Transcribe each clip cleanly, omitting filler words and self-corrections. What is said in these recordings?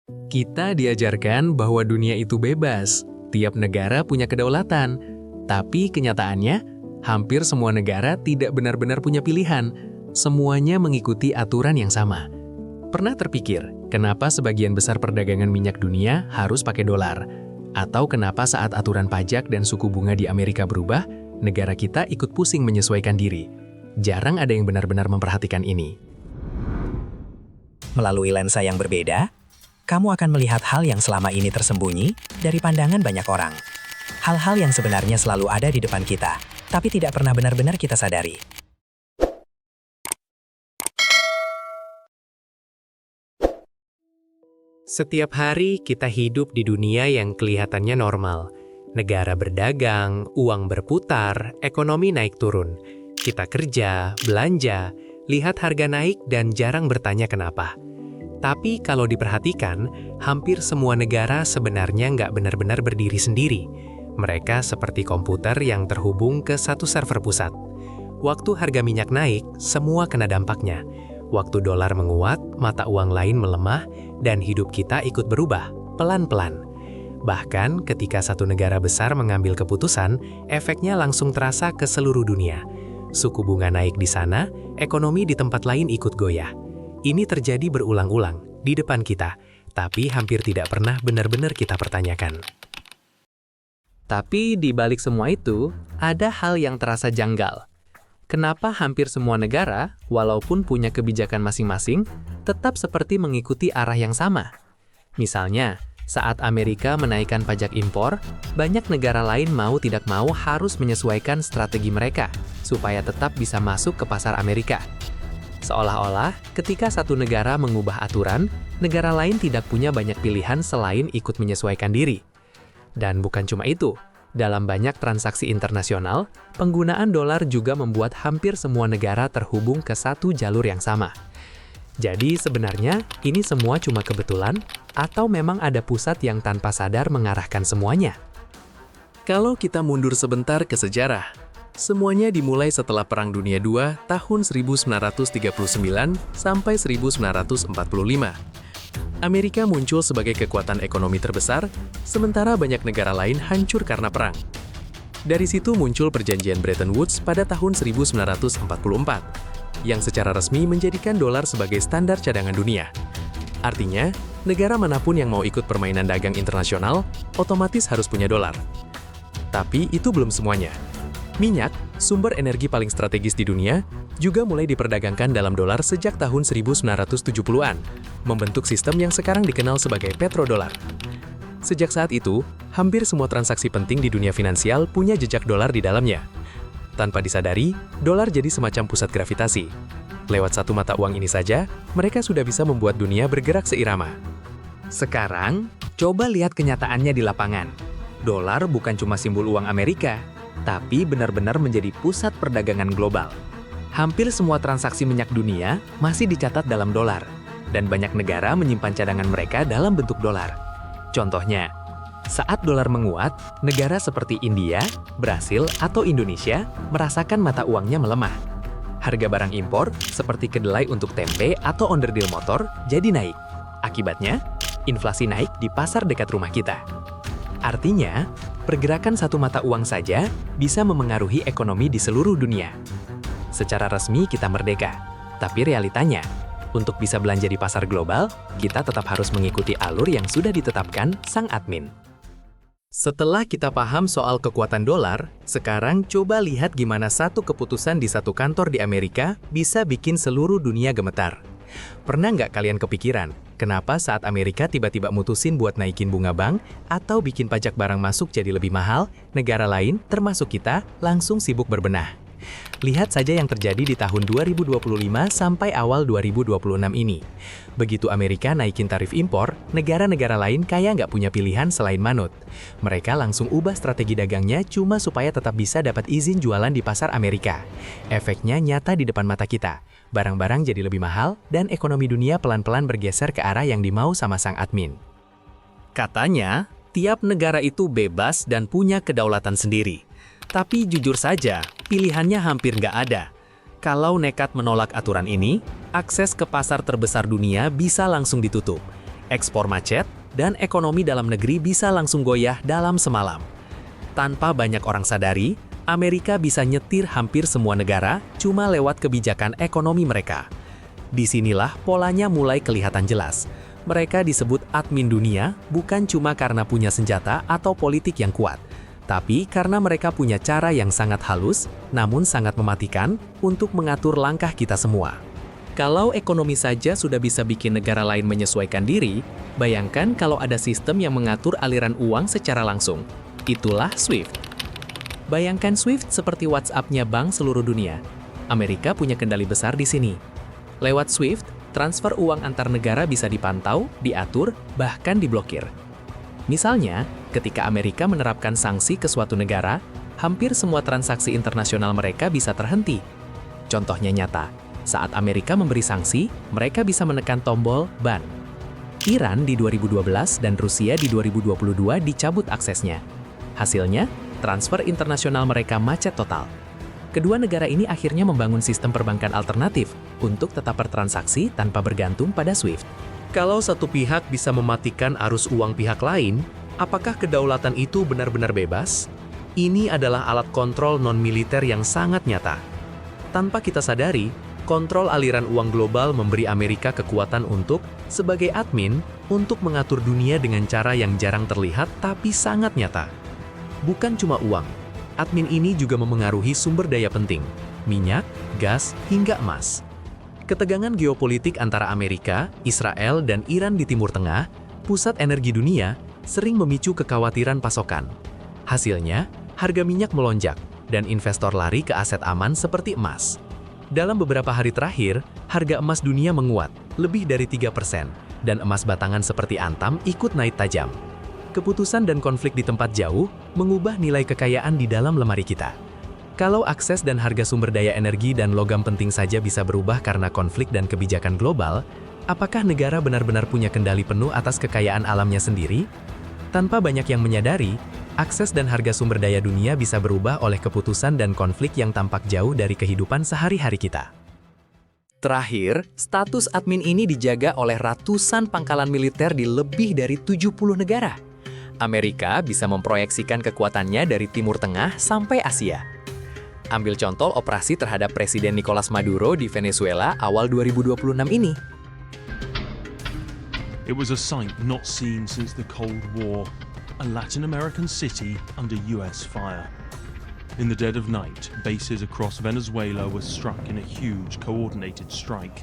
Kita diajarkan bahwa dunia itu bebas, tiap negara punya kedaulatan. Tapi kenyataannya, hampir semua negara tidak benar-benar punya pilihan. Semuanya mengikuti aturan yang sama. Pernah terpikir, kenapa sebagian besar perdagangan minyak dunia harus pakai dolar? Atau kenapa saat aturan pajak dan suku bunga di Amerika berubah, negara kita ikut pusing menyesuaikan diri? Jarang ada yang benar-benar memperhatikan ini. Melalui lensa yang berbeda, kamu akan melihat hal yang selama ini tersembunyi dari pandangan banyak orang. Hal-hal yang sebenarnya selalu ada di depan kita, tapi tidak pernah benar-benar kita sadari. Setiap hari kita hidup di dunia yang kelihatannya normal. Negara berdagang, uang berputar, ekonomi naik turun. Kita kerja, belanja, lihat harga naik dan jarang bertanya kenapa. Tapi kalau diperhatikan, hampir semua negara sebenarnya nggak benar-benar berdiri sendiri. Mereka seperti komputer yang terhubung ke satu server pusat. Waktu harga minyak naik, semua kena dampaknya. Waktu dolar menguat, mata uang lain melemah, dan hidup kita ikut berubah, pelan-pelan. Bahkan ketika satu negara besar mengambil keputusan, efeknya langsung terasa ke seluruh dunia. Suku bunga naik di sana, ekonomi di tempat lain ikut goyah. Ini terjadi berulang-ulang di depan kita, tapi hampir tidak pernah benar-benar kita pertanyakan. Tapi di balik semua itu, ada hal yang terasa janggal. Kenapa hampir semua negara, walaupun punya kebijakan masing-masing, tetap seperti mengikuti arah yang sama? Misalnya, saat Amerika menaikkan pajak impor, banyak negara lain mau tidak mau harus menyesuaikan strategi mereka supaya tetap bisa masuk ke pasar Amerika. Seolah-olah, ketika satu negara mengubah aturan, negara lain tidak punya banyak pilihan selain ikut menyesuaikan diri. Dan bukan cuma itu, dalam banyak transaksi internasional, penggunaan dolar juga membuat hampir semua negara terhubung ke satu jalur yang sama. Jadi sebenarnya, ini semua cuma kebetulan, atau memang ada pusat yang tanpa sadar mengarahkan semuanya? Kalau kita mundur sebentar ke sejarah, semuanya dimulai setelah Perang Dunia II tahun 1939 sampai 1945. Amerika muncul sebagai kekuatan ekonomi terbesar, sementara banyak negara lain hancur karena perang. Dari situ muncul Perjanjian Bretton Woods pada tahun 1944, yang secara resmi menjadikan dolar sebagai standar cadangan dunia. Artinya, negara manapun yang mau ikut permainan dagang internasional, otomatis harus punya dolar. Tapi itu belum semuanya. Minyak, sumber energi paling strategis di dunia, juga mulai diperdagangkan dalam dolar sejak tahun 1970-an, membentuk sistem yang sekarang dikenal sebagai petrodolar. Sejak saat itu, hampir semua transaksi penting di dunia finansial punya jejak dolar di dalamnya. Tanpa disadari, dolar jadi semacam pusat gravitasi. Lewat satu mata uang ini saja, mereka sudah bisa membuat dunia bergerak seirama. Sekarang, coba lihat kenyataannya di lapangan. Dolar bukan cuma simbol uang Amerika, tapi benar-benar menjadi pusat perdagangan global. Hampir semua transaksi minyak dunia masih dicatat dalam dolar, dan banyak negara menyimpan cadangan mereka dalam bentuk dolar. Contohnya, saat dolar menguat, negara seperti India, Brasil, atau Indonesia merasakan mata uangnya melemah. Harga barang impor, seperti kedelai untuk tempe atau onderdil motor, jadi naik. Akibatnya, inflasi naik di pasar dekat rumah kita. Artinya, pergerakan satu mata uang saja bisa memengaruhi ekonomi di seluruh dunia. Secara resmi kita merdeka, tapi realitanya, untuk bisa belanja di pasar global, kita tetap harus mengikuti alur yang sudah ditetapkan sang admin. Setelah kita paham soal kekuatan dolar, sekarang coba lihat gimana satu keputusan di satu kantor di Amerika bisa bikin seluruh dunia gemetar. Pernah nggak kalian kepikiran, kenapa saat Amerika tiba-tiba mutusin buat naikin bunga bank atau bikin pajak barang masuk jadi lebih mahal, negara lain, termasuk kita, langsung sibuk berbenah? Lihat saja yang terjadi di tahun 2025 sampai awal 2026 ini. Begitu Amerika naikin tarif impor, negara-negara lain kayak nggak punya pilihan selain manut. Mereka langsung ubah strategi dagangnya cuma supaya tetap bisa dapat izin jualan di pasar Amerika. Efeknya nyata di depan mata kita. Barang-barang jadi lebih mahal, dan ekonomi dunia pelan-pelan bergeser ke arah yang dimau sama sang admin. Katanya, tiap negara itu bebas dan punya kedaulatan sendiri. Tapi jujur saja, pilihannya hampir nggak ada. Kalau nekat menolak aturan ini, akses ke pasar terbesar dunia bisa langsung ditutup. ekspor macet, dan ekonomi dalam negeri bisa langsung goyah dalam semalam. Tanpa banyak orang sadari, Amerika bisa nyetir hampir semua negara cuma lewat kebijakan ekonomi mereka. Disinilah polanya mulai kelihatan jelas. Mereka disebut admin dunia bukan cuma karena punya senjata atau politik yang kuat, tapi karena mereka punya cara yang sangat halus, namun sangat mematikan untuk mengatur langkah kita semua. Kalau ekonomi saja sudah bisa bikin negara lain menyesuaikan diri, bayangkan kalau ada sistem yang mengatur aliran uang secara langsung. Itulah SWIFT. Bayangkan SWIFT seperti WhatsApp-nya bank seluruh dunia. Amerika punya kendali besar di sini. Lewat SWIFT, transfer uang antar negara bisa dipantau, diatur, bahkan diblokir. Misalnya, ketika Amerika menerapkan sanksi ke suatu negara, hampir semua transaksi internasional mereka bisa terhenti. Contohnya nyata, saat Amerika memberi sanksi, mereka bisa menekan tombol ban. Iran di 2012 dan Rusia di 2022 dicabut aksesnya. Hasilnya, transfer internasional mereka macet total. Kedua negara ini akhirnya membangun sistem perbankan alternatif untuk tetap bertransaksi tanpa bergantung pada SWIFT. Kalau satu pihak bisa mematikan arus uang pihak lain, apakah kedaulatan itu benar-benar bebas? Ini adalah alat kontrol non-militer yang sangat nyata. Tanpa kita sadari, kontrol aliran uang global memberi Amerika kekuatan untuk, sebagai admin, untuk mengatur dunia dengan cara yang jarang terlihat tapi sangat nyata. Bukan cuma uang, admin ini juga memengaruhi sumber daya penting, minyak, gas, hingga emas. Ketegangan geopolitik antara Amerika, Israel, dan Iran di Timur Tengah, pusat energi dunia, sering memicu kekhawatiran pasokan. Hasilnya, harga minyak melonjak, dan investor lari ke aset aman seperti emas. Dalam beberapa hari terakhir, harga emas dunia menguat, lebih dari 3%, dan emas batangan seperti antam ikut naik tajam. Keputusan dan konflik di tempat jauh mengubah nilai kekayaan di dalam lemari kita. Kalau akses dan harga sumber daya energi dan logam penting saja bisa berubah karena konflik dan kebijakan global, apakah negara benar-benar punya kendali penuh atas kekayaan alamnya sendiri? Tanpa banyak yang menyadari, akses dan harga sumber daya dunia bisa berubah oleh keputusan dan konflik yang tampak jauh dari kehidupan sehari-hari kita. Terakhir, status admin ini dijaga oleh ratusan pangkalan militer di lebih dari 70 negara. Amerika bisa memproyeksikan kekuatannya dari Timur Tengah sampai Asia. Ambil contoh operasi terhadap Presiden Nicolas Maduro di Venezuela awal 2026 ini. It was a sight not seen since the Cold War, a Latin American city under US fire. In the dead of night, bases across Venezuela were struck in a huge coordinated strike.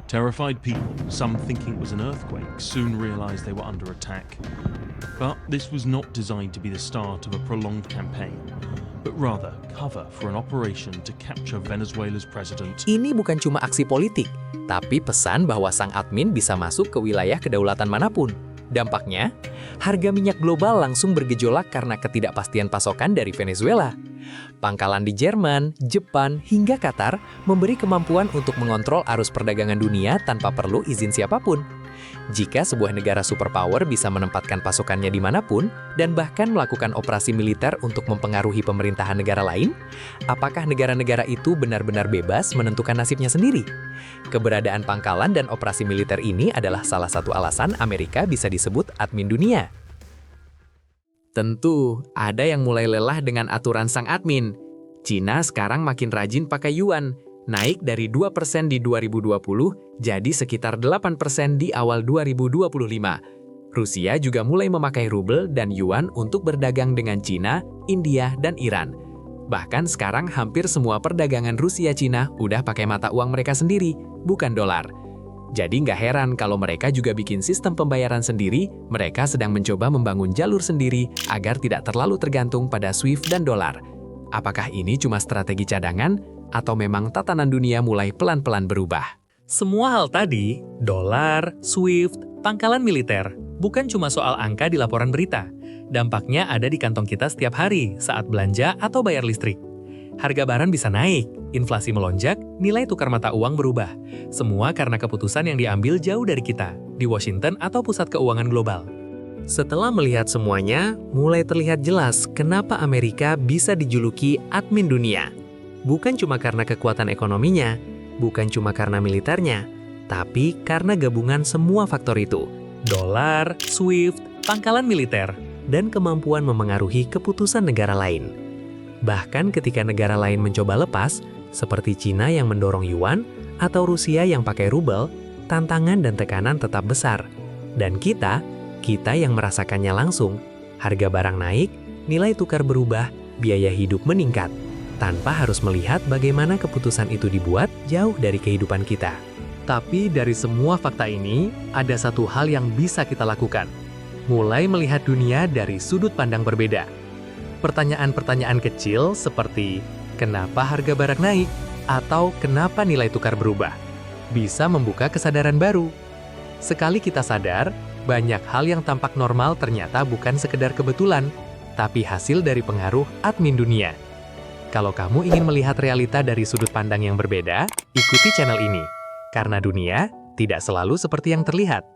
Terrified people, some thinking it was an earthquake, soon realized they were under attack. But this was not designed to be the start of a prolonged campaign, but rather cover for an operation to capture Venezuela's president. Ini bukan cuma aksi politik, tapi pesan bahwa sang admin bisa masuk ke wilayah kedaulatan manapun. Dampaknya, harga minyak global langsung bergejolak karena ketidakpastian pasokan dari Venezuela. Pangkalan di Jerman, Jepang, hingga Qatar memberi kemampuan untuk mengontrol arus perdagangan dunia tanpa perlu izin siapapun. Jika sebuah negara superpower bisa menempatkan pasukannya dimanapun dan bahkan melakukan operasi militer untuk mempengaruhi pemerintahan negara lain, apakah negara-negara itu benar-benar bebas menentukan nasibnya sendiri? Keberadaan pangkalan dan operasi militer ini adalah salah satu alasan Amerika bisa disebut admin dunia. Tentu, ada yang mulai lelah dengan aturan sang admin. Cina sekarang makin rajin pakai yuan, naik dari 2% di 2020 jadi sekitar 8% di awal 2025. Rusia juga mulai memakai rubel dan yuan untuk berdagang dengan Cina, India, dan Iran. Bahkan sekarang hampir semua perdagangan Rusia-Cina udah pakai mata uang mereka sendiri, bukan dolar. Jadi nggak heran kalau mereka juga bikin sistem pembayaran sendiri, mereka sedang mencoba membangun jalur sendiri agar tidak terlalu tergantung pada SWIFT dan dolar. Apakah ini cuma strategi cadangan, atau memang tatanan dunia mulai pelan-pelan berubah? Semua hal tadi, dolar, SWIFT, pangkalan militer, bukan cuma soal angka di laporan berita. Dampaknya ada di kantong kita setiap hari saat belanja atau bayar listrik. Harga barang bisa naik, inflasi melonjak, nilai tukar mata uang berubah. Semua karena keputusan yang diambil jauh dari kita, di Washington atau pusat keuangan global. Setelah melihat semuanya, mulai terlihat jelas kenapa Amerika bisa dijuluki admin dunia. Bukan cuma karena kekuatan ekonominya, bukan cuma karena militernya, tapi karena gabungan semua faktor itu. dolar, SWIFT, pangkalan militer, dan kemampuan memengaruhi keputusan negara lain. Bahkan ketika negara lain mencoba lepas, seperti Cina yang mendorong yuan atau Rusia yang pakai rubel, tantangan dan tekanan tetap besar. Dan kita yang merasakannya langsung, harga barang naik, nilai tukar berubah, biaya hidup meningkat, tanpa harus melihat bagaimana keputusan itu dibuat jauh dari kehidupan kita. Tapi dari semua fakta ini, ada satu hal yang bisa kita lakukan. Mulai melihat dunia dari sudut pandang berbeda. Pertanyaan-pertanyaan kecil seperti, kenapa harga barang naik? Atau kenapa nilai tukar berubah? Bisa membuka kesadaran baru. Sekali kita sadar, banyak hal yang tampak normal ternyata bukan sekedar kebetulan, tapi hasil dari pengaruh admin dunia. Kalau kamu ingin melihat realita dari sudut pandang yang berbeda, ikuti channel ini. Karena dunia tidak selalu seperti yang terlihat.